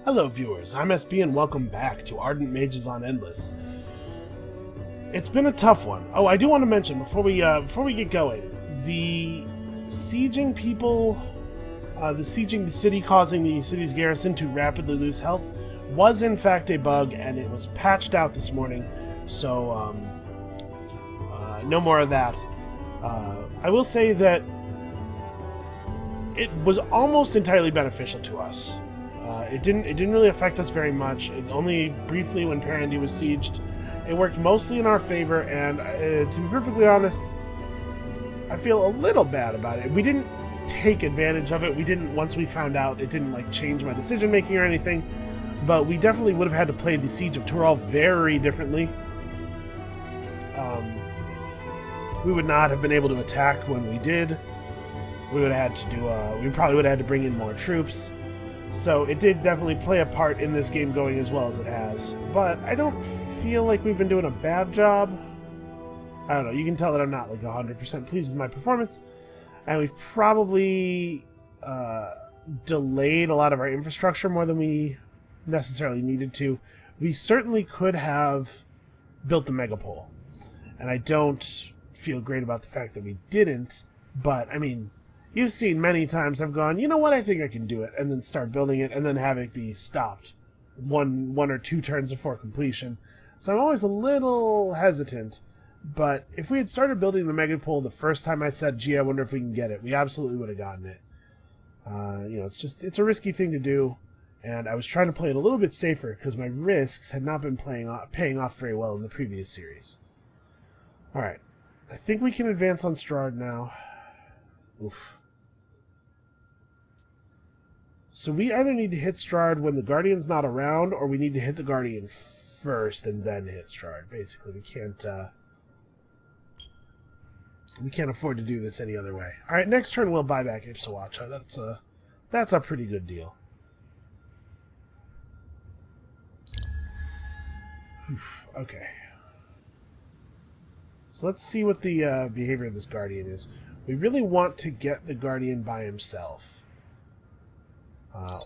Hello viewers, I'm SB and welcome back to Ardent Mages on Endless. It's been a tough one. Oh, I do want to mention before we get going, the sieging people, the sieging the city, causing the city's garrison to rapidly lose health, was in fact a bug, and it was patched out this morning. So no more of that. I will say that it was almost entirely beneficial to us. It didn't really affect us very much. It only briefly when Parandy was sieged. It worked mostly in our favor, and to be perfectly honest, I feel a little bad about it. We didn't take advantage of it. We didn't, once we found out, it didn't like change my decision making or anything. But we definitely would have had to play the Siege of Tural very differently. We would not have been able to attack when we did. We would have had to do. We probably would have had to bring in more troops. So it did definitely play a part in this game going as well as it has. But I don't feel like we've been doing a bad job. I don't know, you can tell that I'm not like 100% pleased with my performance. And we've probably delayed a lot of our infrastructure more than we necessarily needed to. We certainly could have built the megapole. And I don't feel great about the fact that we didn't. But, I mean, you've seen many times I've gone, you know what, I think I can do it, and then start building it, and then have it be stopped one or two turns before completion. So I'm always a little hesitant, but if we had started building the megapole the first time I said, gee, I wonder if we can get it, we absolutely would have gotten it. You know, it's a risky thing to do, and I was trying to play it a little bit safer, because my risks had not been paying off very well in the previous series. Alright, I think we can advance on Strahd now. Oof. So we either need to hit Strahd when the Guardian's not around, or we need to hit the Guardian first and then hit Strahd. Basically, we can't afford to do this any other way. All right, next turn we'll buy back Ipsawacha. That's a pretty good deal. Okay. So let's see what the behavior of this Guardian is. We really want to get the Guardian by himself.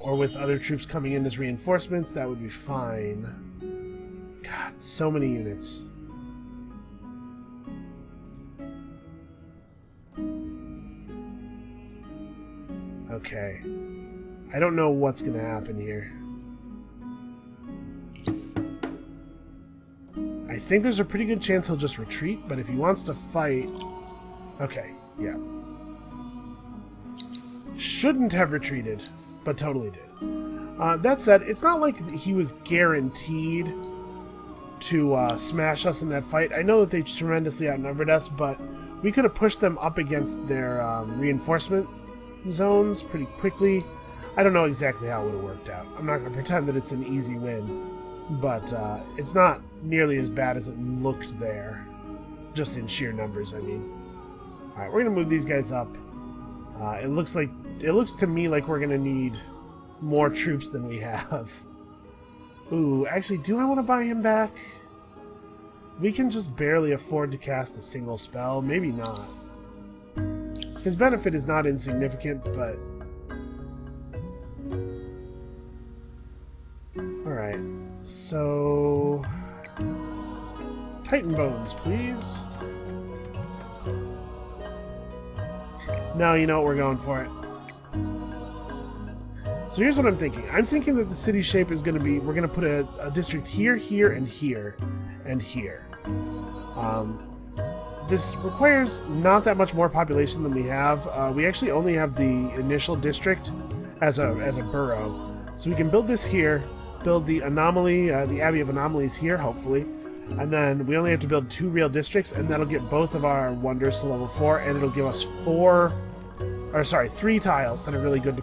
Or with other troops coming in as reinforcements, that would be fine. God, so many units. Okay. I don't know what's going to happen here. I think there's a pretty good chance he'll just retreat, but if he wants to fight... Okay, yeah. Shouldn't have retreated, but totally did. That said, it's not like he was guaranteed to smash us in that fight. I know that they tremendously outnumbered us, but we could have pushed them up against their reinforcement zones pretty quickly. I don't know exactly how it would have worked out. I'm not going to pretend that it's an easy win, but it's not nearly as bad as it looked there. Just in sheer numbers, I mean. Alright, we're going to move these guys up. It looks to me like we're going to need more troops than we have. Ooh, actually, do I want to buy him back? We can just barely afford to cast a single spell. Maybe not. His benefit is not insignificant, but... Alright, so... Titan Bones, please. No, you know what, we're going for it. So here's what I'm thinking. I'm thinking that the city shape is going to be... We're going to put a district here, here, and here, and here. This requires not that much more population than we have. We actually only have the initial district as a borough. So we can build this here, build the anomaly, the Abbey of Anomalies here, hopefully. And then we only have to build 2 real districts, and that'll get both of our wonders to level 4, and it'll give us 3 tiles that are really good to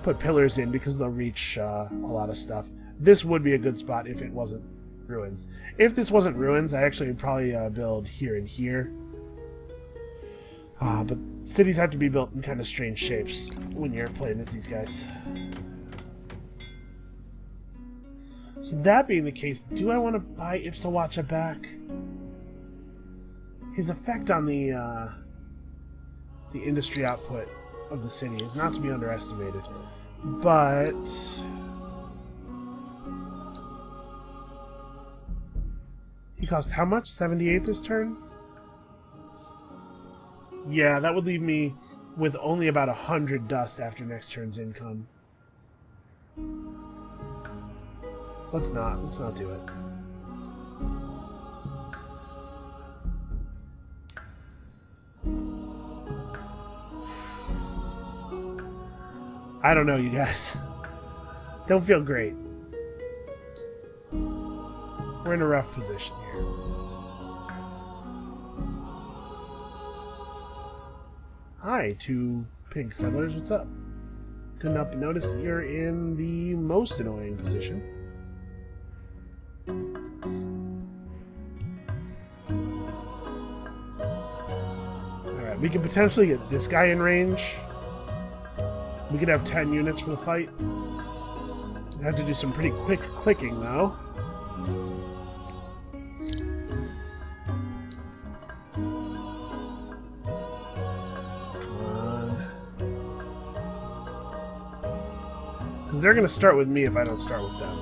put pillars in, because they'll reach a lot of stuff. This would be a good spot if it wasn't ruins. If this wasn't ruins, I actually would probably build here and here. But cities have to be built in kind of strange shapes when you're playing as these guys. So that being the case, do I want to buy Ipsawacha back? His effect on the industry output of the city is not to be underestimated. But he cost how much? 78 this turn? Yeah, that would leave me with only about 100 dust after next turn's income. Let's not do it. I don't know, you guys. Don't feel great. We're in a rough position here. Hi, two pink settlers. What's up? Couldn't help but notice that you're in the most annoying position. Alright, we can potentially get this guy in range. We could have 10 units for the fight. We have to do some pretty quick clicking, though. Come on. Because they're going to start with me if I don't start with them.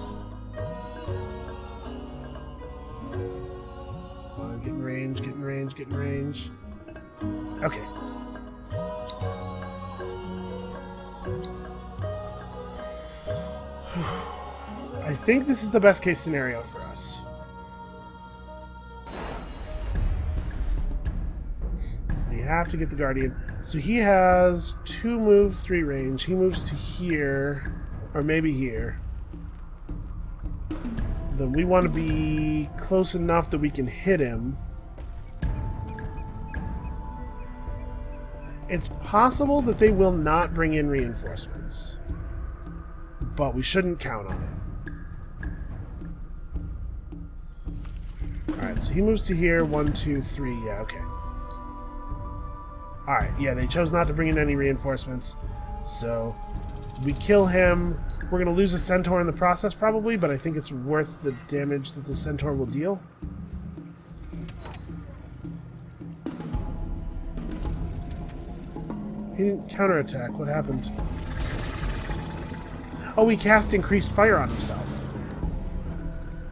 Come on, get in range, get in range, get in range. Okay. I think this is the best case scenario for us. We have to get the Guardian. So he has 2 move, 3 range. He moves to here, or maybe here. Then we want to be close enough that we can hit him. It's possible that they will not bring in reinforcements, but we shouldn't count on it. Alright, so he moves to here. 1, 2, 3. Yeah, okay. Alright, yeah, they chose not to bring in any reinforcements. So, we kill him. We're going to lose a centaur in the process, probably, but I think it's worth the damage that the centaur will deal. He didn't counterattack. What happened? Oh, he cast increased fire on himself.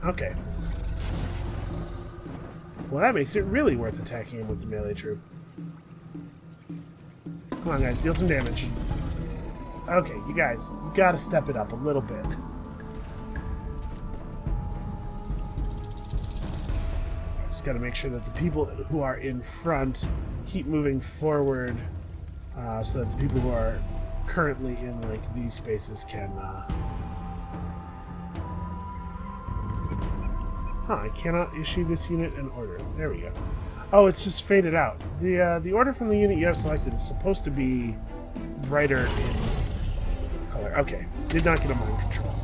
Okay. Well, that makes it really worth attacking him with the melee troop. Come on, guys. Deal some damage. Okay, you guys. You gotta step it up a little bit. Just gotta make sure that the people who are in front keep moving forward, so that the people who are currently in, like, these spaces can, I cannot issue this unit an order. There we go. Oh, it's just faded out. The order from the unit you have selected is supposed to be brighter in color. Okay. Did not get a mind control.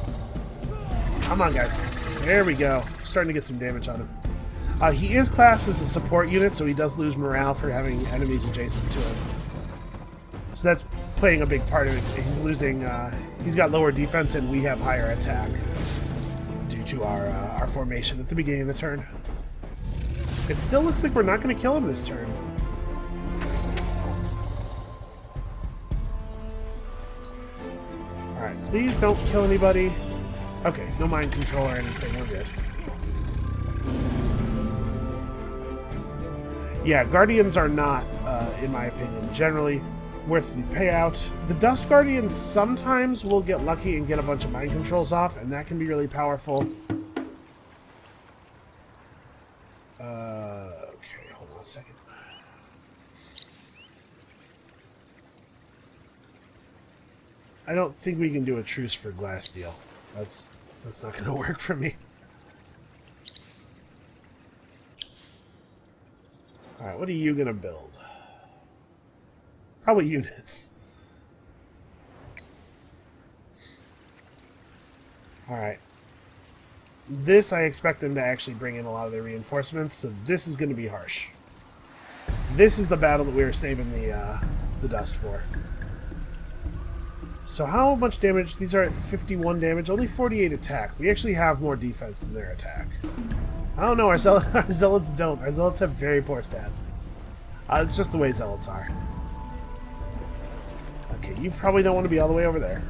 Come on, guys. There we go. Starting to get some damage on him. He is classed as a support unit, so he does lose morale for having enemies adjacent to him. So that's playing a big part of it. He's losing, he's got lower defense and we have higher attack due to our formation at the beginning of the turn. It still looks like we're not going to kill him this turn. Alright, please don't kill anybody. Okay, no mind control or anything, we're good. Yeah, Guardians are not, in my opinion, generally worth the payout. The Dust Guardians sometimes will get lucky and get a bunch of mind controls off, and that can be really powerful. Okay, hold on a second. I don't think we can do a truce for Glasssteel. That's not going to work for me. Alright, what are you going to build? Probably units. Alright. This, I expect them to actually bring in a lot of their reinforcements, so this is going to be harsh. This is the battle that we were saving the dust for. So how much damage? These are at 51 damage, only 48 attack. We actually have more defense than their attack. I don't know, our zealots don't. Our zealots have very poor stats. It's just the way zealots are. Okay, you probably don't want to be all the way over there.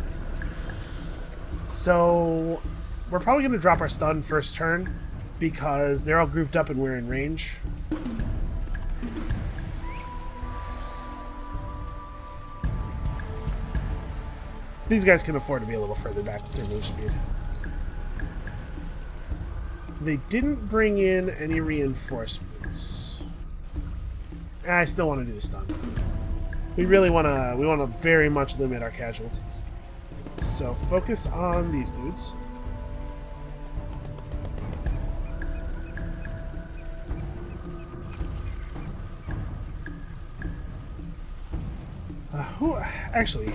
So, we're probably going to drop our stun first turn, because they're all grouped up and we're in range. These guys can afford to be a little further back with their move speed. They didn't bring in any reinforcements. I still want to do the stun. We really want to very much limit our casualties. So focus on these dudes. Actually,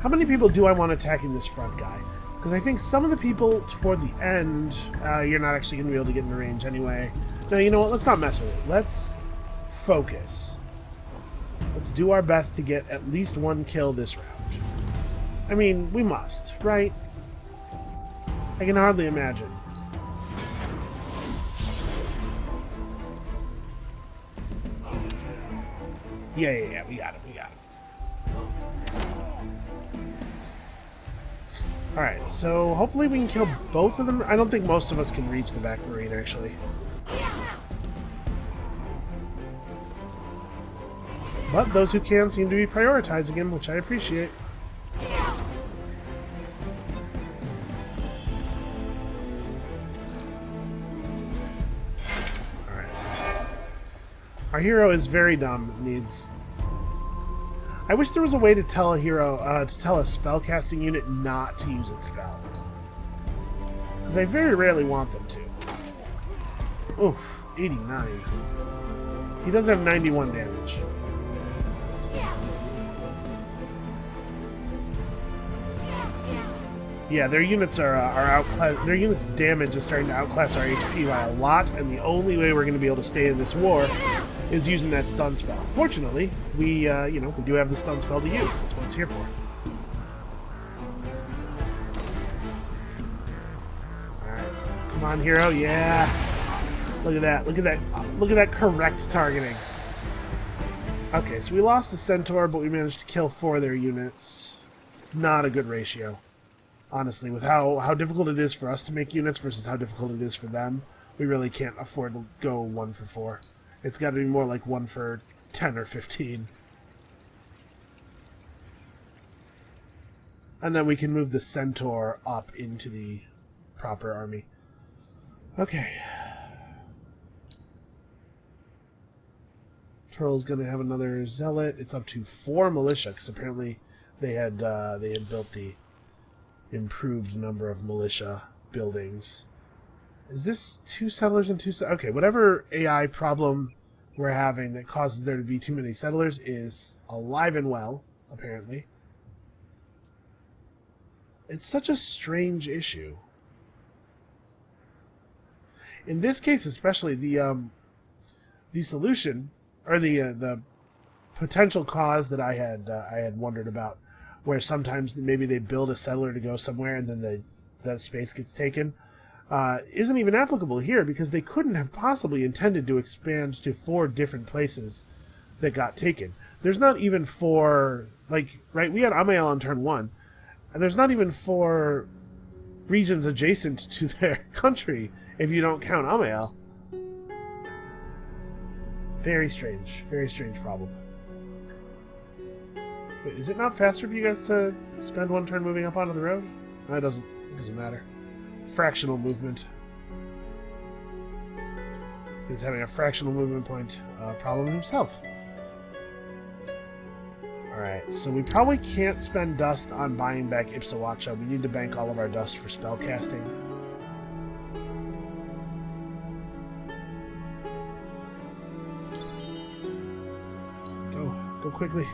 how many people do I want attacking this front guy? Because I think some of the people toward the end, you're not actually going to be able to get into range anyway. No, you know what? Let's not mess with it. Let's focus. Let's do our best to get at least one kill this round. I mean, we must, right? I can hardly imagine. Yeah, we got it. Alright, so hopefully we can kill both of them. I don't think most of us can reach the back marine, actually. But those who can seem to be prioritizing him, which I appreciate. Alright. Our hero is very dumb. Needs... I wish there was a way to tell a hero, to tell a spellcasting unit not to use its spell. Because I very rarely want them to. Oof, 89. He does have 91 damage. Yeah, their units are outclass. Their units' damage is starting to outclass our HP by a lot, and the only way we're going to be able to stay in this war is using that stun spell. Fortunately, we do have the stun spell to use. That's what it's here for. Alright. Come on, hero. Yeah. Look at that. Look at that. Look at that correct targeting. Okay, so we lost the Centaur, but we managed to kill 4 of their units. It's not a good ratio. Honestly, with how difficult it is for us to make units versus how difficult it is for them, we really can't afford to go 1 for 4. It's got to be more like 1 for 10 or 15. And then we can move the Centaur up into the proper army. Okay. Troll's going to have another Zealot. It's up to 4 militia, because apparently they had built the improved number of militia buildings. Is this 2 settlers and 2... Okay, whatever AI problem we're having that causes there to be too many settlers is alive and well, apparently. It's such a strange issue. In this case especially, the solution, or the potential cause that I had wondered about, where sometimes maybe they build a settler to go somewhere and then the space gets taken, isn't even applicable here, because they couldn't have possibly intended to expand to 4 different places that got taken. There's not even 4, right, we had Amael on turn 1, and there's not even 4 regions adjacent to their country, if you don't count Amael. Very strange problem. Wait, is it not faster for you guys to spend 1 turn moving up onto the road? No, it doesn't matter. Fractional movement. He's having a fractional movement point problem himself. Alright, so we probably can't spend dust on buying back Ipsawacha. We need to bank all of our dust for spellcasting. Go quickly.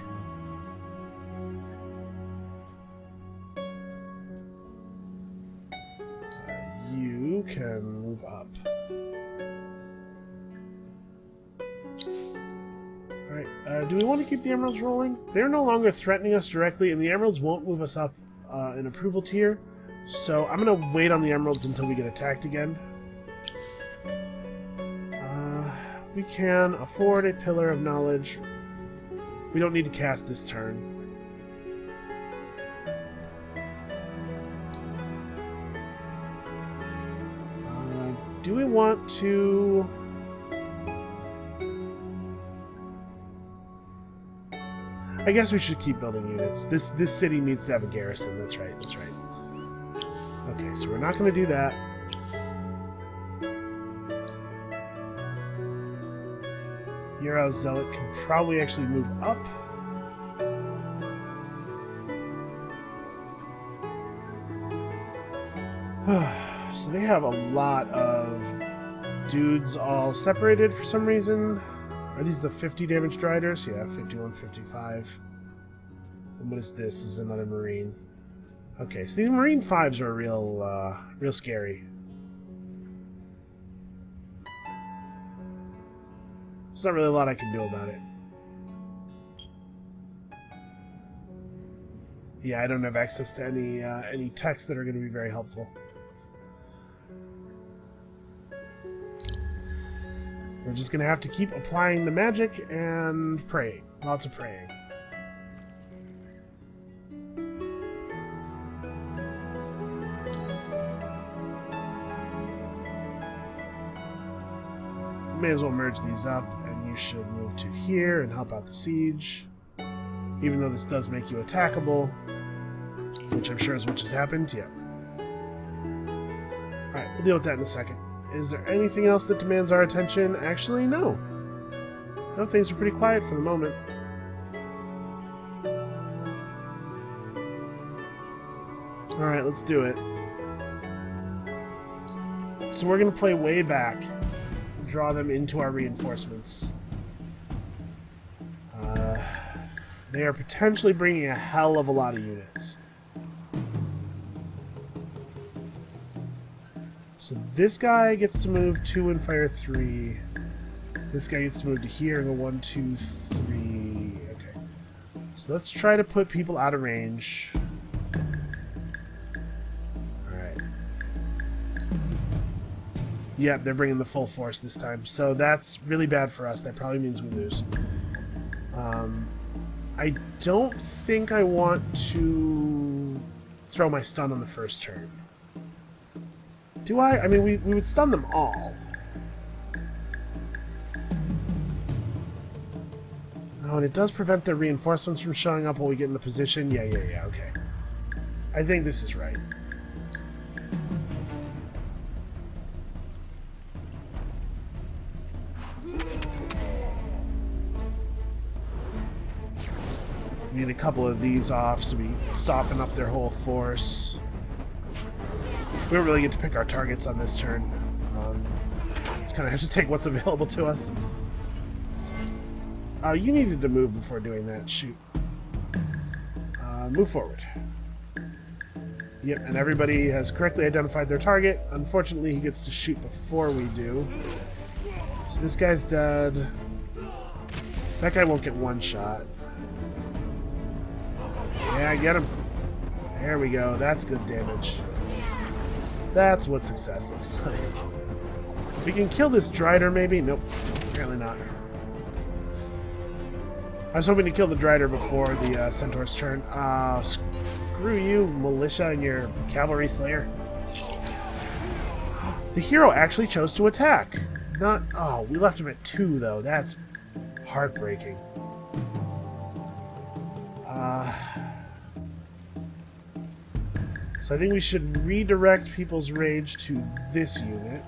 You can move up. Alright, do we want to keep the emeralds rolling? They're no longer threatening us directly, and the emeralds won't move us up in approval tier. So I'm going to wait on the emeralds until we get attacked again. We can afford a Pillar of Knowledge. We don't need to cast this turn. do we want to... I guess we should keep building units. This city needs to have a garrison. That's right, that's right. Okay, so we're not going to do that. Hero Zealot can probably actually move up. So they have a lot of dudes all separated for some reason. Are these the 50 damage Driders? Yeah, 51, 55. And what is this? This is another Marine. Okay, so these Marine 5s are real scary. There's not really a lot I can do about it. Yeah, I don't have access to any texts that are going to be very helpful. We're just going to have to keep applying the magic and praying. Lots of praying. May as well merge these up, and you should move to here and help out the siege. Even though this does make you attackable, which I'm sure is what just happened. Yeah. Alright, we'll deal with that in a second. Is there anything else that demands our attention? Actually, no. No, things are pretty quiet for the moment. Alright, let's do it. So we're going to play way back. Draw them into our reinforcements. They are potentially bringing a hell of a lot of units. So this guy gets to move 2 and fire 3. This guy gets to move to here and go 1, 2, 3. Okay. So let's try to put people out of range. Alright. Yep, they're bringing the full force this time. So that's really bad for us. That probably means we lose. I don't think I want to throw my stun on the first turn. Do I? I mean, we would stun them all. Oh, and it does prevent their reinforcements from showing up while we get into position. Yeah, okay. I think this is right. We need a couple of these off so we soften up their whole force. We don't really get to pick our targets on this turn. Just kind of have to take what's available to us. You needed to move before doing that. Shoot. Move forward. Yep, and everybody has correctly identified their target. Unfortunately, he gets to shoot before we do. So this guy's dead. That guy won't get one shot. Yeah, get him. There we go. That's good damage. That's what success looks like. We can kill this Drider, maybe? Nope. Apparently not. I was hoping to kill the Drider before the Centaur's turn. Screw you, Militia, and your Cavalry Slayer. The hero actually chose to attack. Not... Oh, we left him at 2, though. That's heartbreaking. So I think we should redirect people's rage to this unit.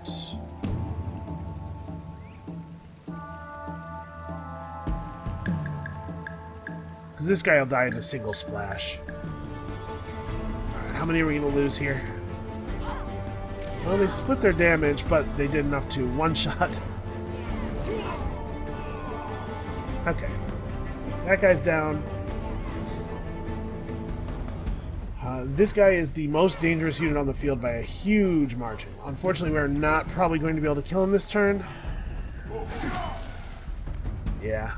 Because this guy will die in a single splash. Alright, how many are we going to lose here? Well, they split their damage, but they did enough to one-shot. Okay. So that guy's down. This guy is the most dangerous unit on the field by a huge margin. Unfortunately, we're not probably going to be able to kill him this turn. Yeah.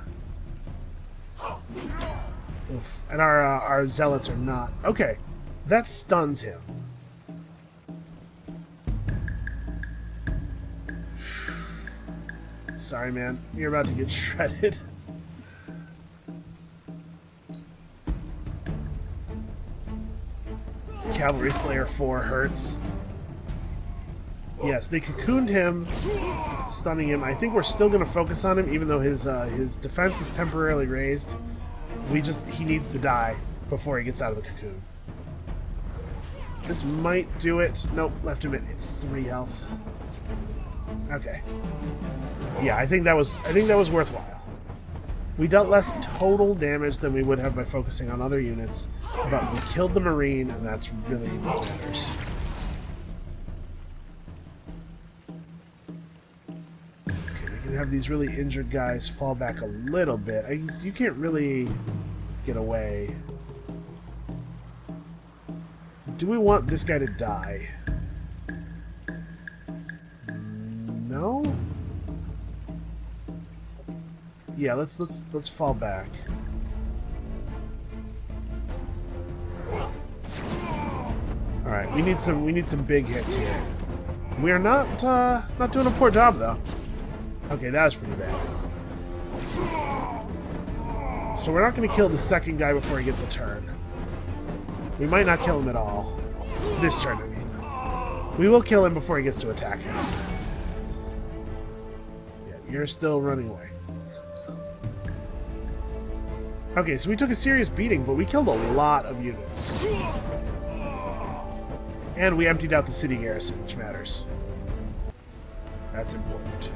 Oof. And our zealots are not. Okay. That stuns him. Sorry, man. You're about to get shredded. Cavalry Slayer 4 hurts. Yes, they cocooned him, stunning him. I think we're still going to focus on him, even though his defense is temporarily raised. He needs to die before he gets out of the cocoon. This might do it. Nope, left him at 3 health. Okay. Yeah, I think that was worthwhile. We dealt less total damage than we would have by focusing on other units, but we killed the Marine, and that's really what matters. Okay, we can have these really injured guys fall back a little bit. You can't really get away. Do we want this guy to die? No? Yeah, let's fall back. All right, we need some big hits here. We are not doing a poor job though. Okay, that was pretty bad. So we're not going to kill the second guy before he gets a turn. We might not kill him at all. This turn, I mean. We will kill him before he gets to attack him. Yeah, you're still running away. Okay, so we took a serious beating, but we killed a lot of units. And we emptied out the city garrison, which matters. That's important.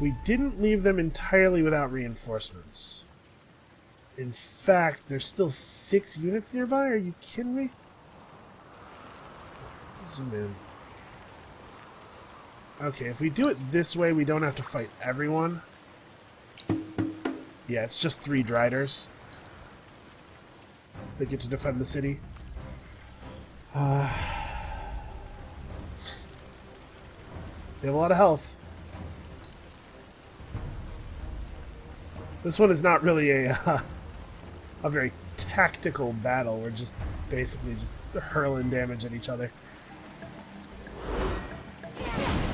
We didn't leave them entirely without reinforcements. In fact, there's still 6 units nearby? Are you kidding me? Zoom in. Okay, if we do it this way, we don't have to fight everyone. Yeah, it's just 3 Driders that get to defend the city. They have a lot of health. This one is not really a very tactical battle. We're just basically just hurling damage at each other.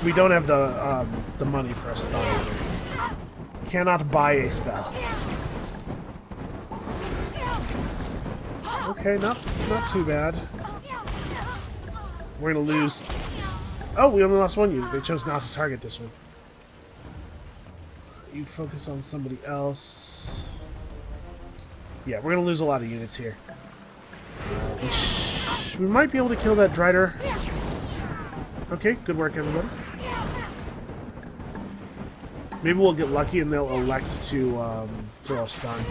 We don't have the money for a stun. Cannot buy a spell. Okay, not too bad. We're gonna lose. Oh, we only lost 1 unit. They chose not to target this one. You focus on somebody else. Yeah, we're gonna lose a lot of units here. We might be able to kill that Drider. Okay, good work, everybody. Maybe we'll get lucky and they'll elect to throw a stun.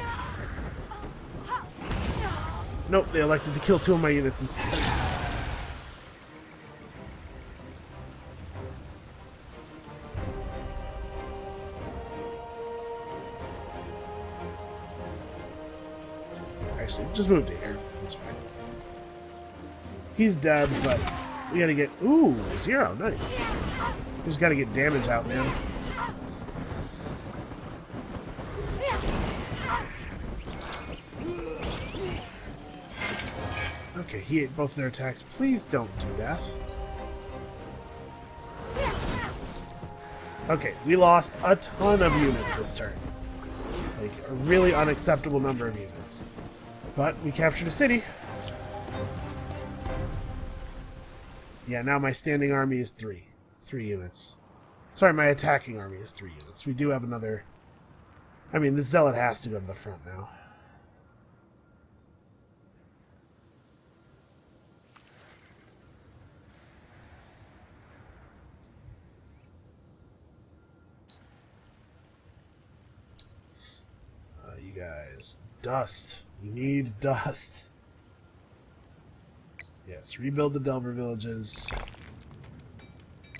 Nope, they elected to kill 2 of my units instead. Actually, just move to here. That's fine. He's dead, but we gotta get... Ooh, 0. Nice. We just gotta get damage out, man. Okay, he ate both their attacks. Please don't do that. Okay, we lost a ton of units this turn. Like, a really unacceptable number of units. But we captured a city. Yeah, now my standing army is 3. 3 units. Sorry, my attacking army is 3 units. We do have another... I mean, the Zealot has to go to the front now. You guys. Dust. We need dust. Yes, rebuild the Delver villages.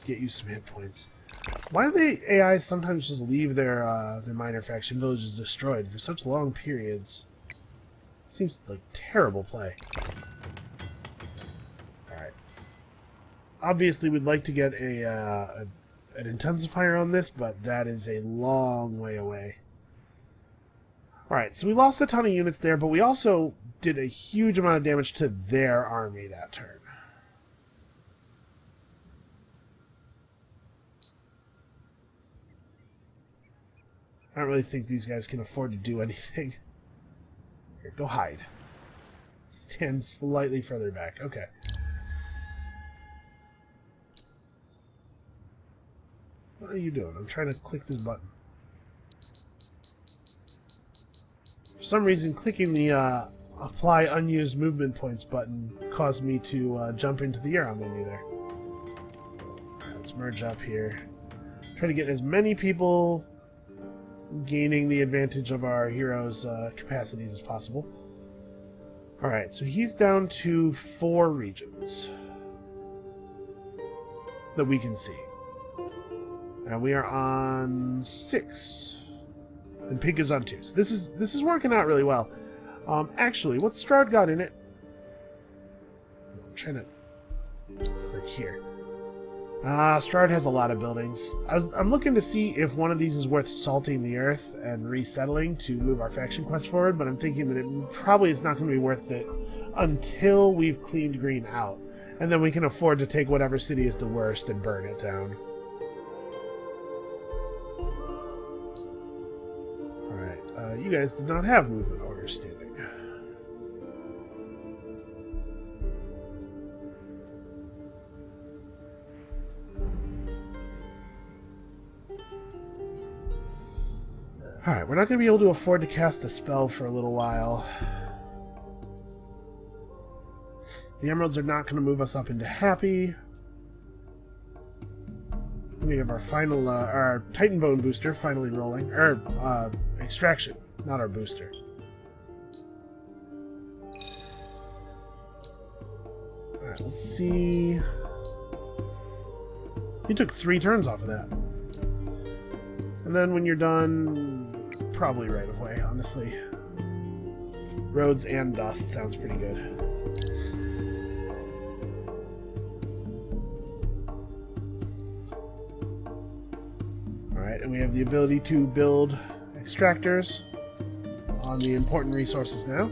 Get you some hit points. Why do the AI sometimes just leave their minor faction villages destroyed for such long periods? Seems like terrible play. Alright. Obviously, we'd like to get an intensifier on this, but that is a long way away. Alright, so we lost a ton of units there, but we also did a huge amount of damage to their army that turn. I don't really think these guys can afford to do anything. Here, go hide. Stand slightly further back. Okay. are you doing? I'm trying to click this button. For some reason, clicking the apply unused movement points button caused me to jump into the arrow menu there. Alright, let's merge up here. Try to get as many people gaining the advantage of our hero's capacities as possible. Alright, so he's down to 4 regions that we can see. And we are on 6. And Pink is on 2. So this is working out really well. Actually, what's Stroud got in it? I'm trying to click here. Stroud has a lot of buildings. I'm looking to see if one of these is worth salting the earth and resettling to move our faction quest forward, but I'm thinking that it probably is not going to be worth it until we've cleaned green out. And then we can afford to take whatever city is the worst and burn it down. Alright, you guys did not have movement orders standing. Alright, we're not going to be able to afford to cast a spell for a little while. The emeralds are not going to move us up into happy. We have our final, our Titan Bone booster finally rolling. Extraction, not our booster. Alright, let's see. You took 3 turns off of that. And then when you're done, probably right away, honestly. Roads and dust sounds pretty good. Alright, and we have the ability to build extractors on the important resources now.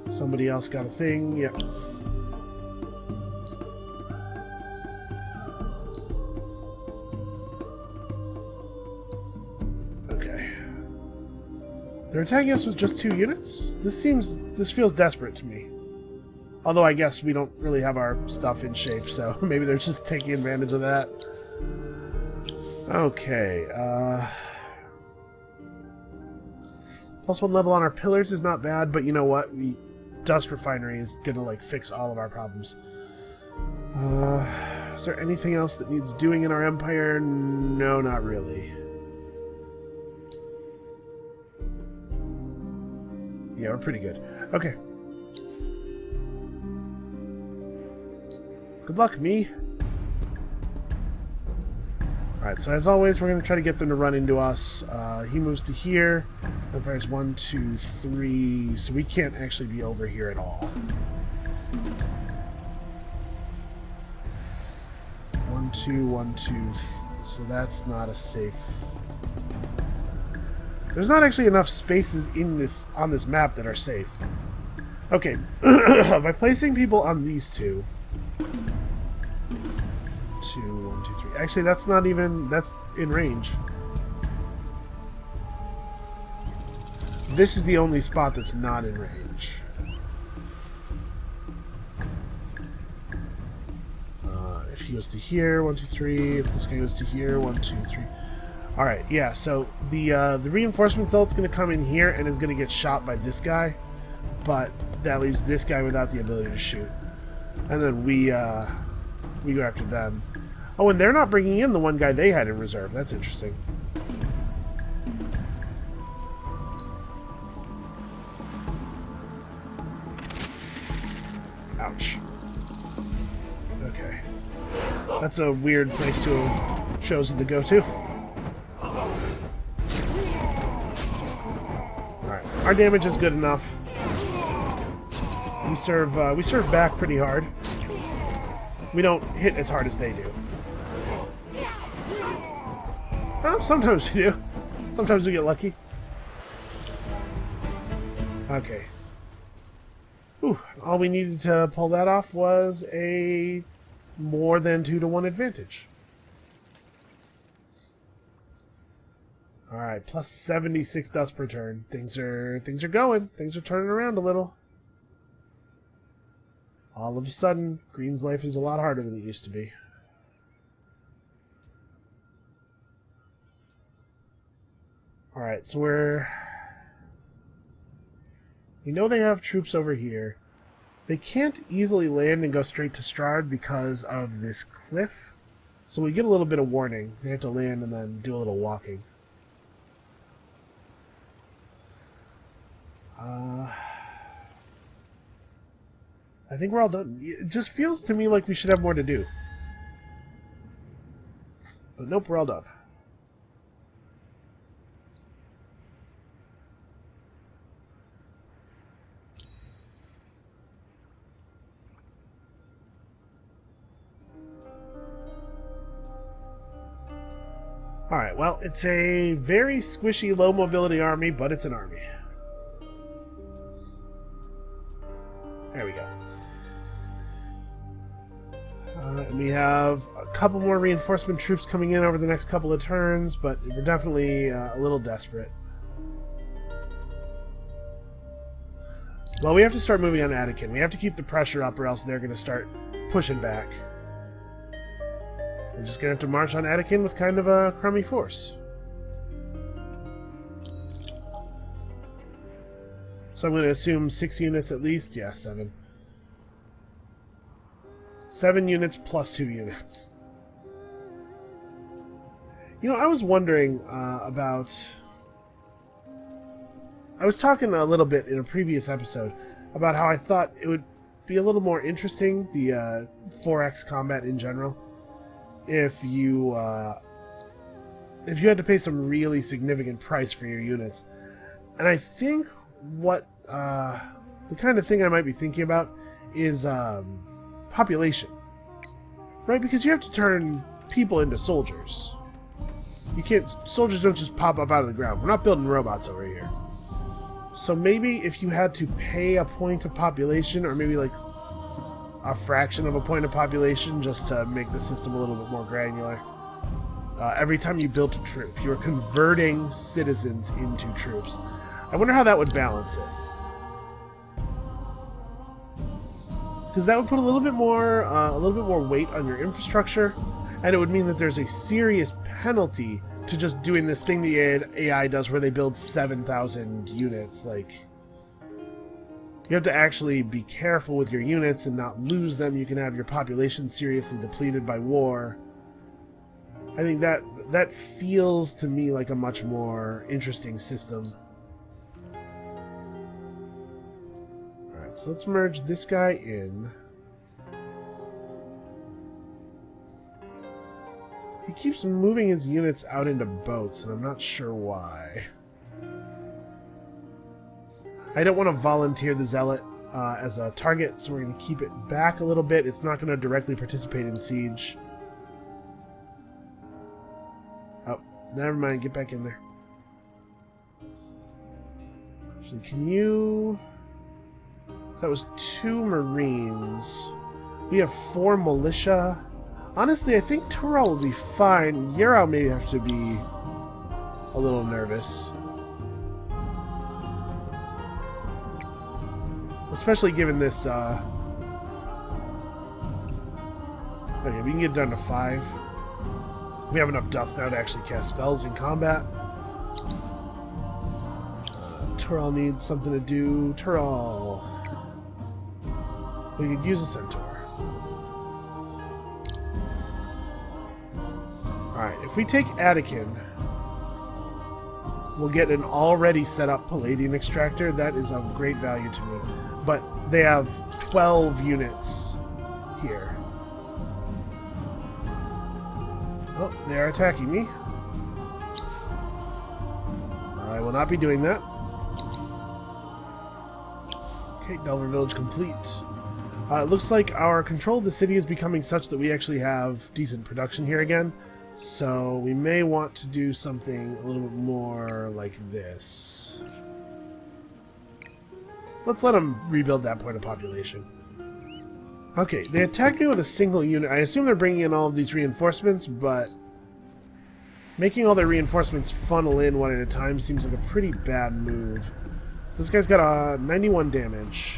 Somebody else got a thing, yep. They're attacking us with just 2 units? This feels desperate to me. Although I guess we don't really have our stuff in shape, so maybe they're just taking advantage of that. Okay, +1 level on our pillars is not bad, but you know what? Dust Refinery is gonna, like, fix all of our problems. Is there anything else that needs doing in our empire? No, not really. Yeah, we're pretty good. Okay. Good luck, me. Alright, so as always, we're going to try to get them to run into us. He moves to here. And fires 1, 2, 3. So we can't actually be over here at all. 1, 2, 1, 2. So that's not a safe... There's not actually enough spaces on this map that are safe. Okay, by placing people on these 2. 2, 1, 2, 3. Actually, that's not even... That's in range. This is the only spot that's not in range. If he goes to here, 1, 2, 3. If this guy goes to here, 1, 2, 3. Alright, yeah, so the reinforcement zealot's going to come in here and is going to get shot by this guy, but that leaves this guy without the ability to shoot. And then we go after them. Oh, and they're not bringing in the one guy they had in reserve. That's interesting. Ouch. Okay. That's a weird place to have chosen to go to. Our damage is good enough. We serve back pretty hard. We don't hit as hard as they do. Well, sometimes we do. Sometimes we get lucky. Okay. Ooh, all we needed to pull that off was a more than 2-to-1 advantage. Alright, plus 76 dust per turn. Things are going. Things are turning around a little. All of a sudden, Green's life is a lot harder than it used to be. Alright, so we're... We know they have troops over here. They can't easily land and go straight to Strahd because of this cliff. So we get a little bit of warning. They have to land and then do a little walking. I think we're all done. It just feels to me like we should have more to do. But nope, we're all done. Alright, well, it's a very squishy, low mobility army, but it's an army. There we go. And we have a couple more reinforcement troops coming in over the next couple of turns, but we're definitely a little desperate. Well, we have to start moving on Anakin. We have to keep the pressure up or else they're going to start pushing back. We're just going to have to march on Anakin with kind of a crummy force. So I'm going to assume 6 units at least. Yeah, 7. 7 units plus 2 units. You know, I was wondering about... I was talking a little bit in a previous episode about how I thought it would be a little more interesting, the 4X combat in general, if you had to pay some really significant price for your units. And I think what the kind of thing I might be thinking about is population, right? Because you have to turn people into soldiers. You can't. Soldiers don't just pop up out of the ground. We're not building robots over here. So maybe if you had to pay a point of population, or maybe like a fraction of a point of population, just to make the system a little bit more granular. Every time you built a troop, you were converting citizens into troops. I wonder how that would balance it. Because that would put a little bit more weight on your infrastructure, and it would mean that there's a serious penalty to just doing this thing the AI does where they build 7,000 units. Like, you have to actually be careful with your units and not lose them. You can have your population seriously depleted by war. I think that feels to me like a much more interesting system. Alright, so let's merge this guy in. He keeps moving his units out into boats, and I'm not sure why. I don't want to volunteer the Zealot as a target, so we're going to keep it back a little bit. It's not going to directly participate in siege. Oh, never mind. Get back in there. Actually, can you... That was 2 Marines. We have 4 militia. Honestly, I think Tural will be fine. Yarrow may have to be a little nervous. Especially given this, okay, we can get down to 5. We have enough dust now to actually cast spells in combat. Tural needs something to do. Tural. We could use a centaur. Alright, if we take Anakin, we'll get an already set up Palladian extractor. That is of great value to me. But they have 12 units here. Oh, they are attacking me. I will not be doing that. Okay, Delver Village complete. It looks like our control of the city is becoming such that we actually have decent production here again. So we may want to do something a little bit more like this. Let's let them rebuild that point of population. Okay, they attacked me with a single unit. I assume they're bringing in all of these reinforcements, but making all their reinforcements funnel in one at a time seems like a pretty bad move. So this guy's got a 91 damage.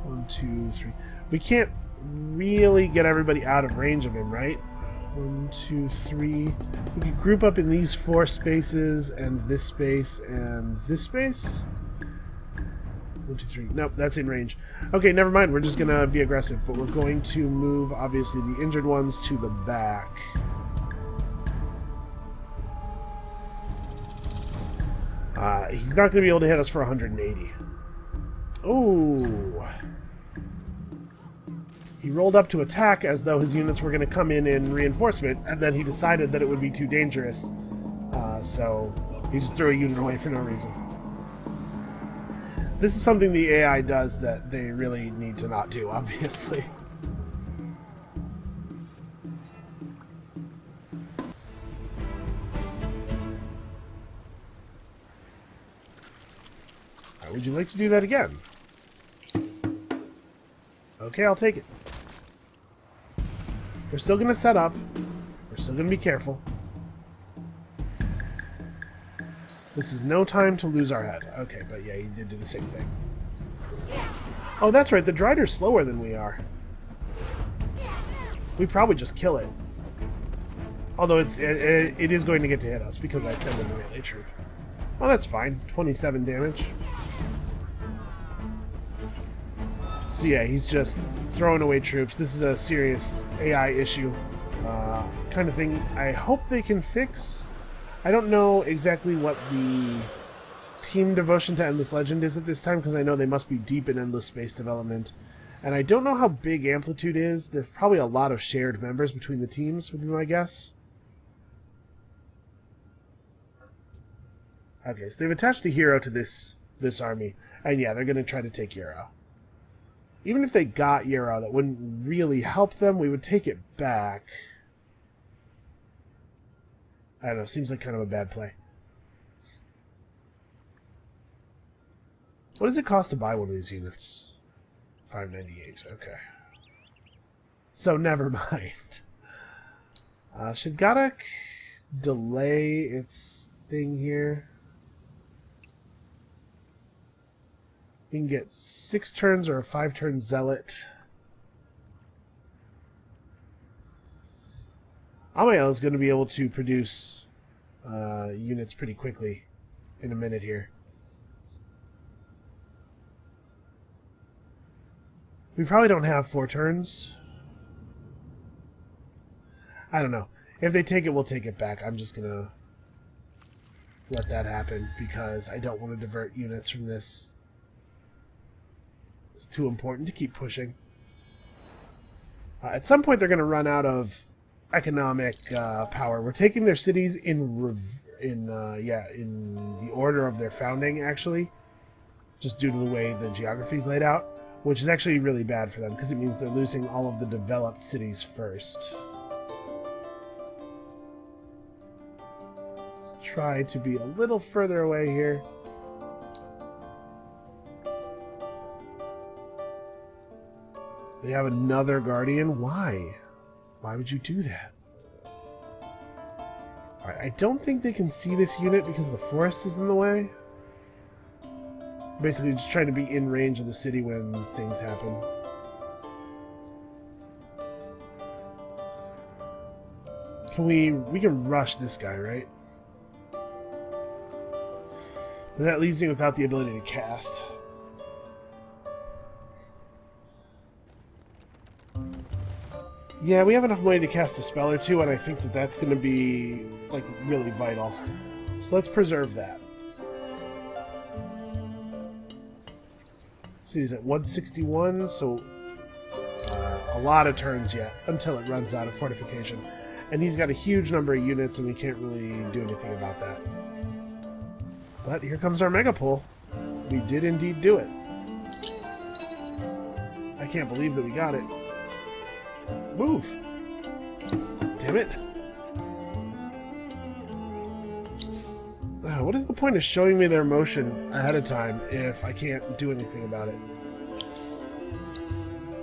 One, two, three. We can't really get everybody out of range of him, right? 1, 2, 3. We could group up in these 4 spaces, and this space, and this space. 1, 2, 3. Nope, that's in range. Okay, never mind. We're just going to be aggressive, but we're going to move, obviously, the injured ones to the back. He's not going to be able to hit us for 180. Oh. He rolled up to attack as though his units were going to come in reinforcement, and then he decided that it would be too dangerous. So he just threw a unit away for no reason. This is something the AI does that they really need to not do, obviously. Would you like to do that again? Okay, I'll take it. We're still going to set up. We're still going to be careful. This is no time to lose our head. Okay, but yeah, he did do the same thing. Oh, that's right. The Drider's slower than we are. We probably just kill it. Although it is going to get to hit us because I sent in the melee troop. Oh, that's fine. 27 damage. So yeah, he's just throwing away troops. This is a serious AI issue kind of thing. I hope they can fix. I don't know exactly what the team devotion to Endless Legend is at this time, because I know they must be deep in Endless Space development. And I don't know how big Amplitude is. There's probably a lot of shared members between the teams, would be my guess. Okay, so they've attached a hero to this army. And yeah, they're going to try to take Euro. Even if they got Euro, that wouldn't really help them. We would take it back. I don't know, seems like kind of a bad play. What does it cost to buy one of these units? $5.98, okay. So, never mind. Should Godok delay its thing here? We can get 6 turns or a 5-turn Zealot. Amael is going to be able to produce units pretty quickly in a minute here. We probably don't have 4 turns. I don't know. If they take it, we'll take it back. I'm just going to let that happen because I don't want to divert units from this. It's too important to keep pushing. At some point, they're going to run out of economic power. We're taking their cities in the order of their founding, actually, just due to the way the geography is laid out, which is actually really bad for them because it means they're losing all of the developed cities first. Let's try to be a little further away here. They have another Guardian? Why? Why would you do that? Alright, I don't think they can see this unit because the forest is in the way. Basically just trying to be in range of the city when things happen. We can rush this guy, right? But that leaves me without the ability to cast. Yeah, we have enough money to cast a spell or two, and I think that that's going to be, like, really vital. So let's preserve that. See, he's at 161, so a lot of turns yet, until it runs out of fortification. And he's got a huge number of units, and we can't really do anything about that. But here comes our mega pull. We did indeed do it. I can't believe that we got it. Move! Damn it. What is the point of showing me their motion ahead of time if I can't do anything about it?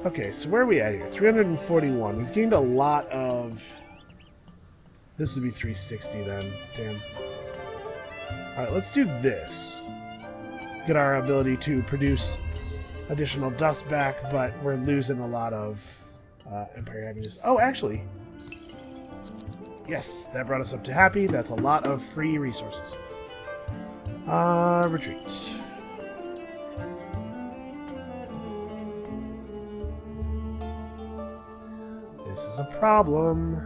Okay, so where are we at here? 341. We've gained a lot of... This would be 360 then. Damn. Alright, let's do this. Get our ability to produce additional dust back, but we're losing a lot of Empire happiness. Oh, actually, yes, that brought us up to happy. That's a lot of free resources. Retreat. This is a problem.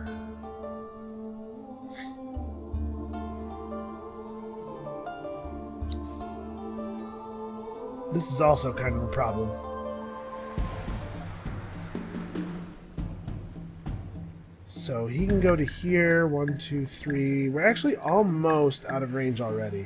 This is also kind of a problem. So he can go to here. 1, 2, 3. We're actually almost out of range already.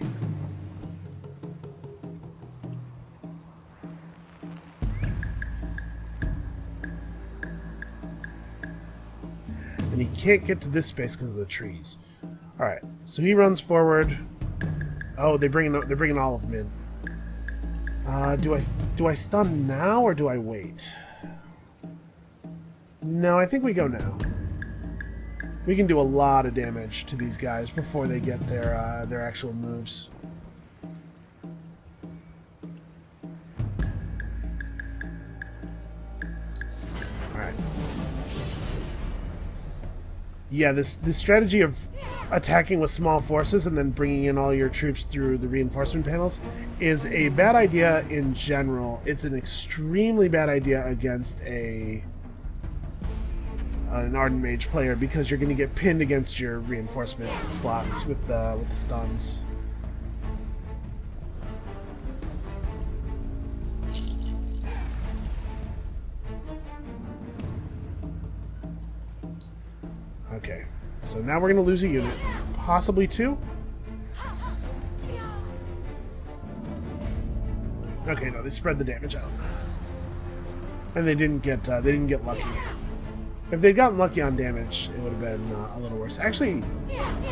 And he can't get to this space because of the trees. All right, so he runs forward. Oh, they're bringing all of them in. Do I stun now or do I wait? No, I think we go now. We can do a lot of damage to these guys before they get their actual moves. All right. Yeah, this strategy of attacking with small forces and then bringing in all your troops through the reinforcement panels is a bad idea in general. It's an extremely bad idea against an Ardent Mage player because you're going to get pinned against your reinforcement slots with the stuns. Okay, so now we're going to lose a unit, possibly 2. Okay, no, they spread the damage out, and they didn't get lucky. If they'd gotten lucky on damage, it would have been a little worse. Actually,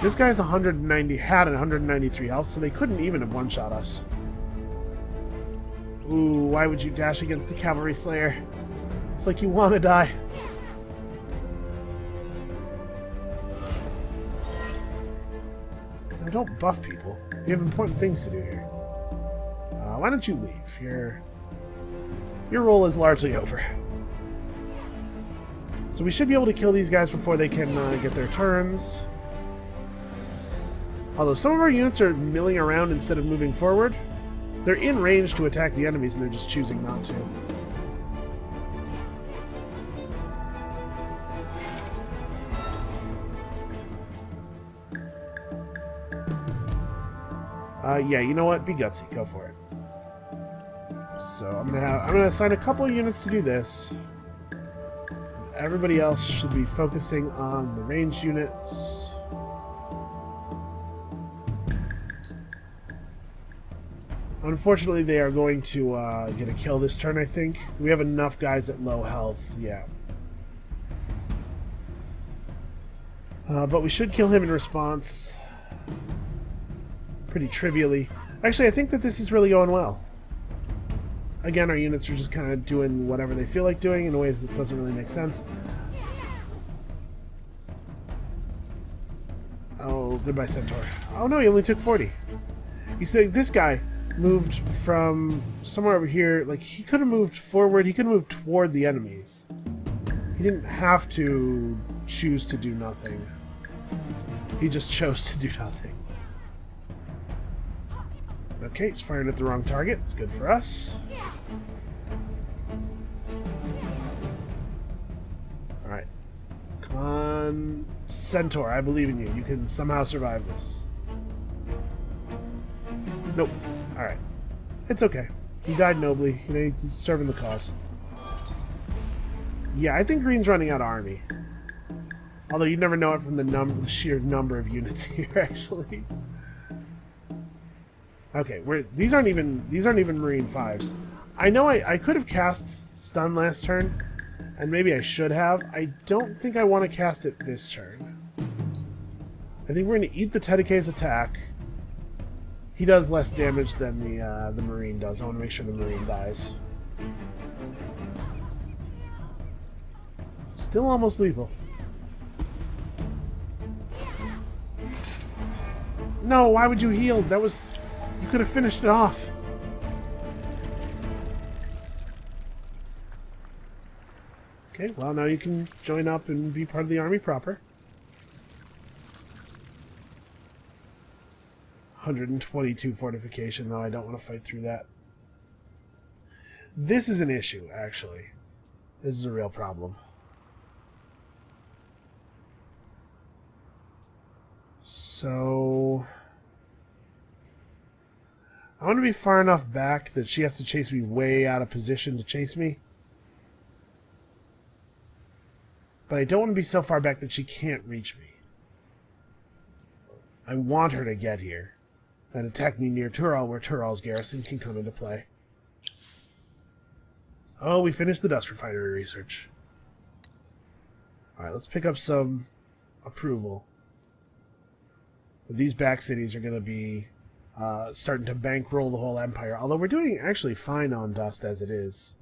this guy's 190 had 193 health, so they couldn't even have one-shot us. Ooh, why would you dash against the Cavalry Slayer? It's like you want to die. Now, don't buff people. You have important things to do here. Why don't you leave? Your role is largely over. So we should be able to kill these guys before they can get their turns. Although some of our units are milling around instead of moving forward. They're in range to attack the enemies and they're just choosing not to. Yeah, you know what? Be gutsy. Go for it. So I'm gonna assign a couple of units to do this. Everybody else should be focusing on the ranged units. Unfortunately, they are going to get a kill this turn, I think. We have enough guys at low health, yeah. But we should kill him in response. Pretty trivially. Actually, I think that this is really going well. Again, our units are just kind of doing whatever they feel like doing in ways that doesn't really make sense. Oh, goodbye, Centaur. Oh no, he only took 40. You see, this guy moved from somewhere over here. Like, he could have moved forward. He could have moved toward the enemies. He didn't have to choose to do nothing. He just chose to do nothing. Okay, it's firing at the wrong target. It's good for us. Alright. Come on, Centaur, I believe in you. You can somehow survive this. Nope. Alright. It's okay. He died nobly. You know, he's serving the cause. Yeah, I think Green's running out of army. Although you'd never know it from the sheer number of units here, actually. Okay, these aren't even Marine 5s. I know I could have cast stun last turn, and maybe I should have. I don't think I want to cast it this turn. I think we're going to eat the Tedekei's attack. He does less damage than the Marine does. I want to make sure the Marine dies. Still almost lethal. No, why would you heal? That was... You could have finished it off. Okay, well, now you can join up and be part of the army proper. 122 fortification, though I don't want to fight through that. This is an issue, actually. This is a real problem. So I want to be far enough back that she has to chase me way out of position to chase me. But I don't want to be so far back that she can't reach me. I want her to get here and attack me near Tural, where Tural's garrison can come into play. Oh, we finished the dust refinery research. Alright, let's pick up some approval. These back cities are going to be starting to bankroll the whole empire, although we're doing actually fine on dust as it is.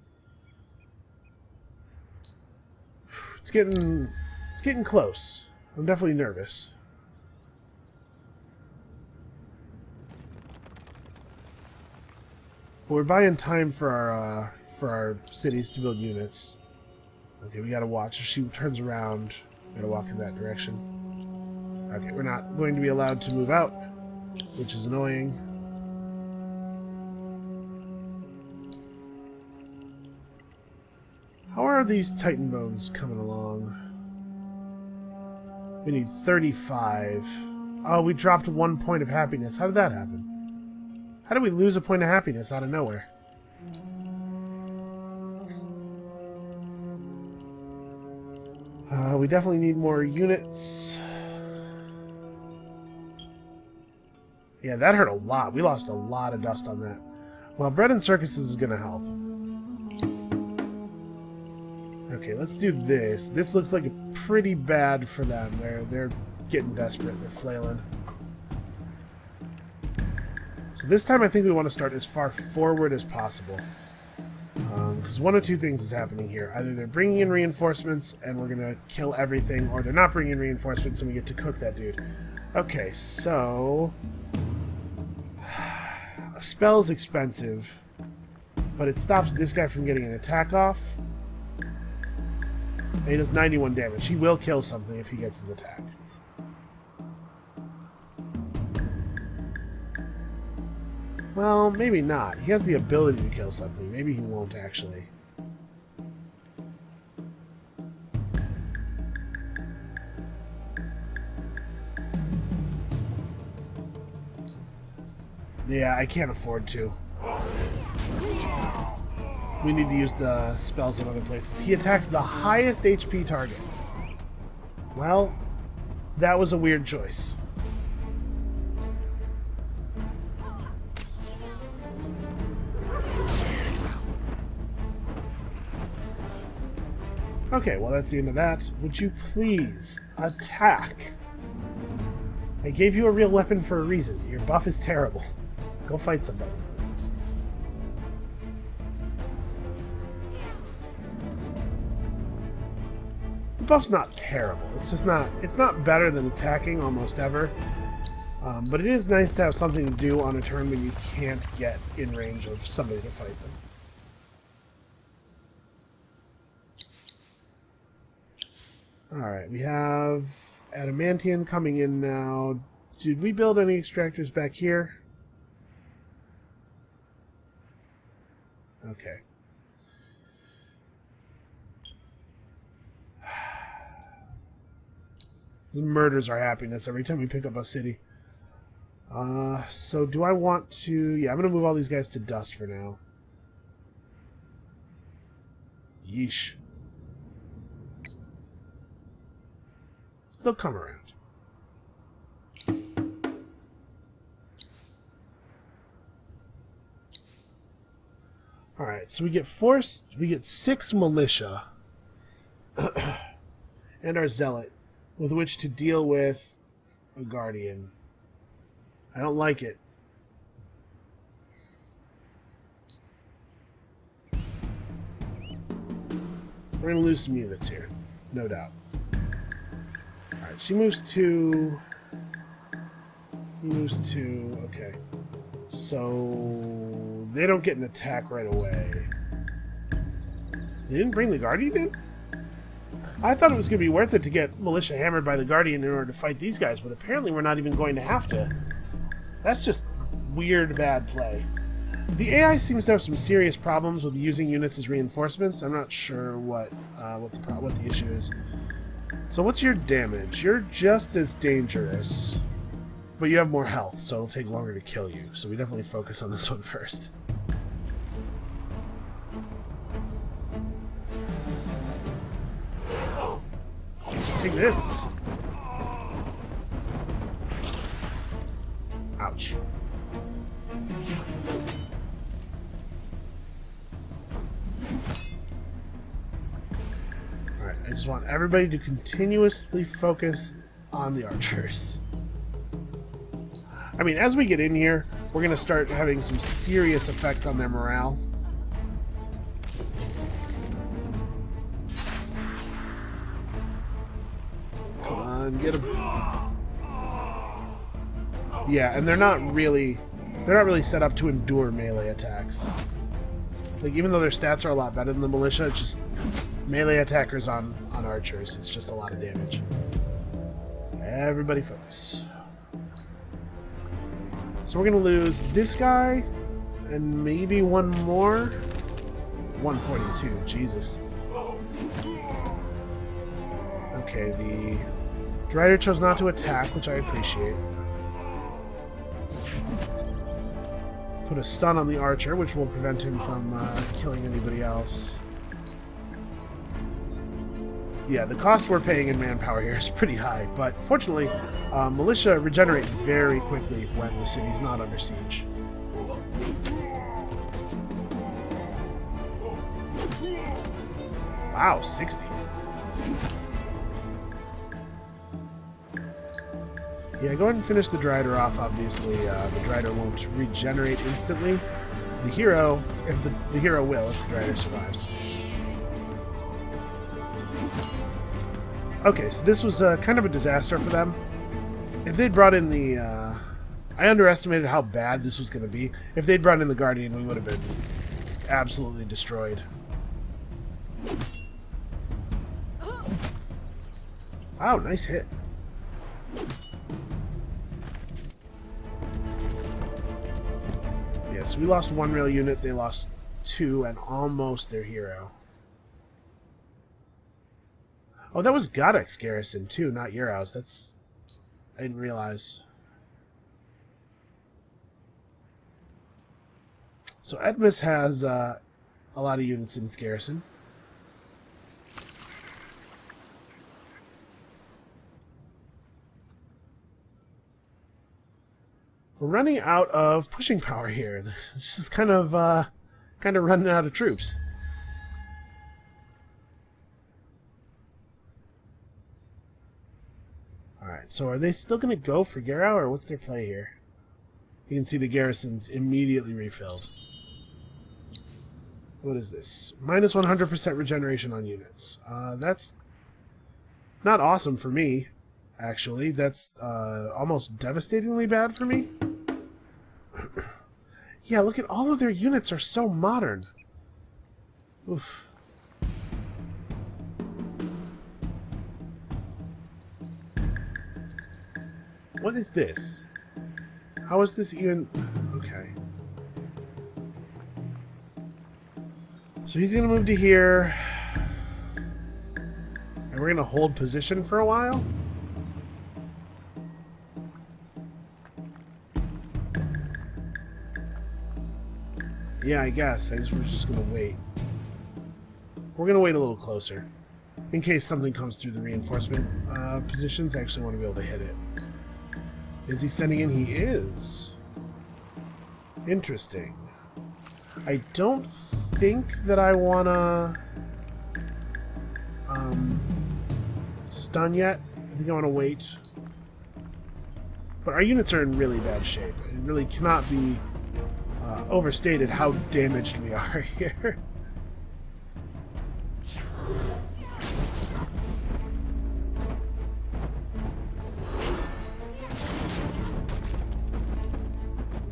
It's getting close. I'm definitely nervous. But we're buying time for our cities to build units. Okay, we gotta watch. If she turns around, we gotta walk in that direction. Okay, we're not going to be allowed to move out, which is annoying. How are these Titan bones coming along? We need 35. Oh, we dropped 1 point of happiness. How did that happen? How did we lose a point of happiness out of nowhere? We definitely need more units. Yeah, that hurt a lot. We lost a lot of dust on that. Well, bread and circuses is going to help. Okay, let's do this. This looks like pretty bad for them. They're getting desperate. They're flailing. So this time I think we want to start as far forward as possible. Because one of two things is happening here. Either they're bringing in reinforcements and we're going to kill everything, or they're not bringing in reinforcements and we get to cook that dude. Okay, so a spell is expensive, but it stops this guy from getting an attack off. And he does 91 damage. He will kill something if he gets his attack. Well, maybe not. He has the ability to kill something. Maybe he won't actually. Yeah, I can't afford to. We need to use the spells in other places. He attacks the highest HP target. Well, that was a weird choice. Okay, well that's the end of that. Would you please attack? I gave you a real weapon for a reason. Your buff is terrible. Go fight somebody. The buff's not terrible. It's just not. It's not better than attacking almost ever. But it is nice to have something to do on a turn when you can't get in range of somebody to fight them. Alright, we have Adamantium coming in now. Did we build any extractors back here? Okay. This murders our happiness every time we pick up a city. So do I want to... Yeah, I'm going to move all these guys to dust for now. Yeesh. They'll come around. Alright, so we get 6 militia and our zealot with which to deal with a guardian. I don't like it. We're going to lose some units here, no doubt. Alright, she moves to... He moves to... Okay. So... They don't get an attack right away. They didn't bring the guardian in? I thought it was going to be worth it to get Militia hammered by the Guardian in order to fight these guys, but apparently we're not even going to have to. That's just weird bad play. The AI seems to have some serious problems with using units as reinforcements. I'm not sure what the issue is. So what's your damage? You're just as dangerous, but you have more health, so it'll take longer to kill you. So we definitely focus on this one first. Take this. Ouch. Alright, I just want everybody to continuously focus on the archers. I mean, as we get in here, we're going to start having some serious effects on their morale. Get them. Yeah, and they're not really set up to endure melee attacks. Like, even though their stats are a lot better than the militia, it's just melee attackers on archers. It's just a lot of damage. Everybody focus. So we're gonna lose this guy and maybe one more. 142, Jesus. Okay, the Drider chose not to attack, which I appreciate. Put a stun on the archer, which will prevent him from killing anybody else. Yeah, the cost we're paying in manpower here is pretty high, but fortunately, militia regenerate very quickly when the city's not under siege. Wow, 60. Yeah, go ahead and finish the Drider off, obviously. The Drider won't regenerate instantly. The hero, if the hero will, if the Drider survives. Okay, so this was kind of a disaster for them. If they'd brought in the... I underestimated how bad this was going to be. If they'd brought in the Guardian, we would have been absolutely destroyed. Wow, nice hit. Yeah, so we lost one rail unit, they lost two, and almost their hero. Oh, that was Godek's garrison, too, not Urau's. That's... I didn't realize. So Edmus has a lot of units in its garrison. We're running out of pushing power here. This is kind of running out of troops. Alright, so are they still going to go for Garrow, or what's their play here? You can see the garrison's immediately refilled. What is this? Minus 100% regeneration on units. That's not awesome for me, actually. That's almost devastatingly bad for me. Yeah, look at all of their units are so modern. Oof. What is this? How is this even... Okay. So he's going to move to here. And we're going to hold position for a while? Yeah, I guess. We're just going to wait. We're going to wait a little closer. In case something comes through the reinforcement positions, I actually want to be able to hit it. Is he sending in? He is. Interesting. I don't think that I want to stun yet. I think I want to wait. But our units are in really bad shape. It really cannot be overstated how damaged we are here.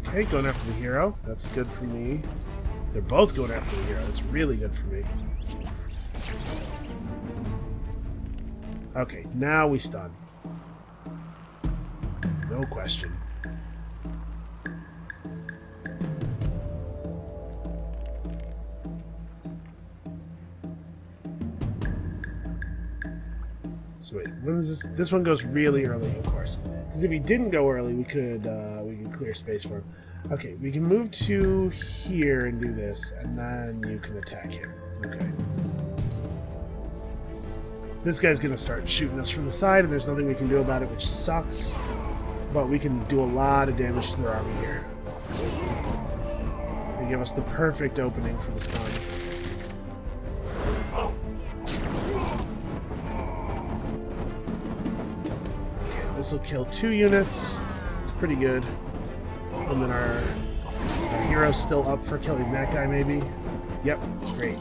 Okay, going after the hero. That's good for me. They're both going after the hero. That's really good for me. Okay, now we stun. No question. So wait, when is this? This one goes really early, of course. Because if he didn't go early, we could clear space for him. Okay, we can move to here and do this, and then you can attack him. Okay. This guy's gonna start shooting us from the side, and there's nothing we can do about it, which sucks. But we can do a lot of damage to their army here. They give us the perfect opening for the stun. This will kill 2 units. It's pretty good. And then our hero's still up for killing that guy, maybe. Yep, great.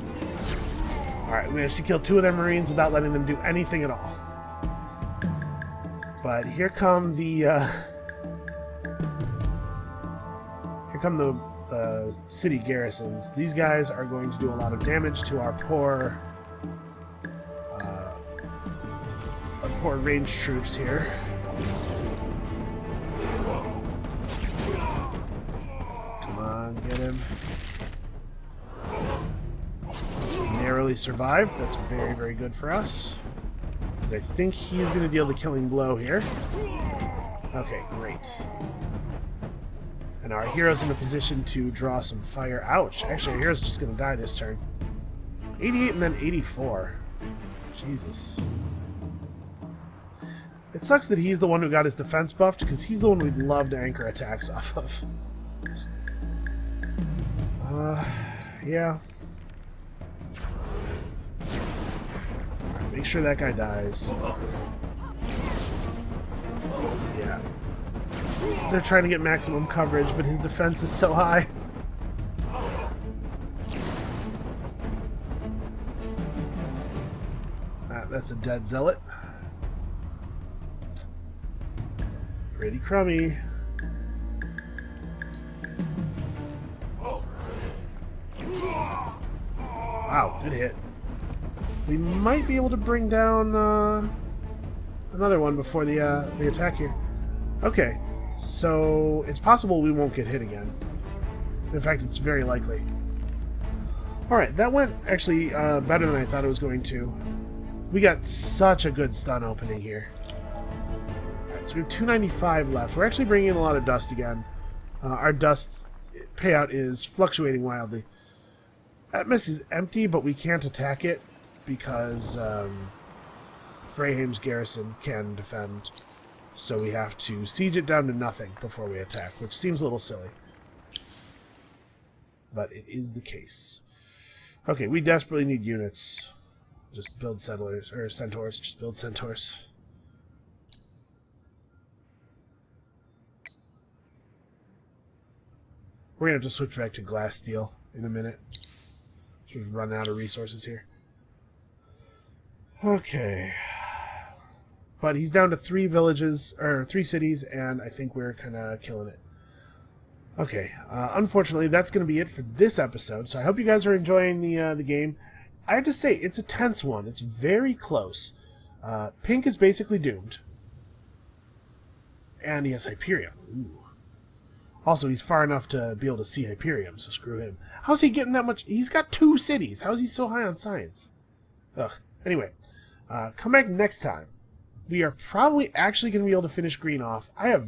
Alright, we managed to kill 2 of their marines without letting them do anything at all. But here come the city garrisons. These guys are going to do a lot of damage to our poor ranged troops here. Come on, get him. Narrowly survived. That's very, very good for us. Because I think he's going to deal the killing blow here. Okay, great. And our hero's in a position to draw some fire. Ouch. Actually, our hero's just going to die this turn. 88 and then 84. Jesus. It sucks that he's the one who got his defense buffed, because he's the one we'd love to anchor attacks off of. Yeah. Right, make sure that guy dies. Yeah. They're trying to get maximum coverage, but his defense is so high. That's a dead zealot. Pretty crummy. Wow, good hit. We might be able to bring down another one before the attack here. Okay, so it's possible we won't get hit again. In fact, it's very likely. Alright, that went actually better than I thought it was going to. We got such a good stun opening here. So we have 295 left. We're actually bringing in a lot of dust again. Our dust payout is fluctuating wildly. That mess is empty, but we can't attack it because Freyheim's garrison can defend. So we have to siege it down to nothing before we attack, which seems a little silly. But it is the case. Okay, we desperately need units. Just build settlers, or centaurs. Just build centaurs. We're going to have to switch back to glass steel in a minute. We've run out of resources here. Okay. But he's down to 3 villages, or 3 cities, and I think we're kind of killing it. Okay. Unfortunately, that's going to be it for this episode, so I hope you guys are enjoying the game. I have to say, it's a tense one. It's very close. Pink is basically doomed. And he has Hyperion. Ooh. Also, he's far enough to be able to see Hyperion, so screw him. How's he getting that much? He's got 2 cities. How is he so high on science? Ugh. Anyway, come back next time. We are probably actually going to be able to finish green off. I have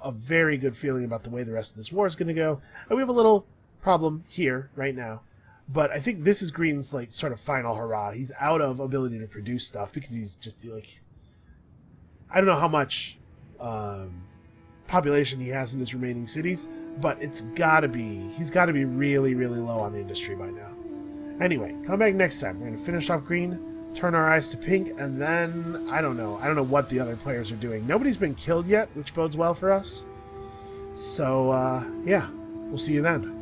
a very good feeling about the way the rest of this war is going to go. And we have a little problem here right now. But I think this is green's like sort of final hurrah. He's out of ability to produce stuff because he's just like... I don't know how much... population he has in his remaining cities, but he's got to be really, really low on industry by now. Anyway, come back next time. We're going to finish off green, turn our eyes to pink, and then I don't know what the other players are doing. Nobody's been killed yet, which bodes well for us. So yeah, we'll see you then.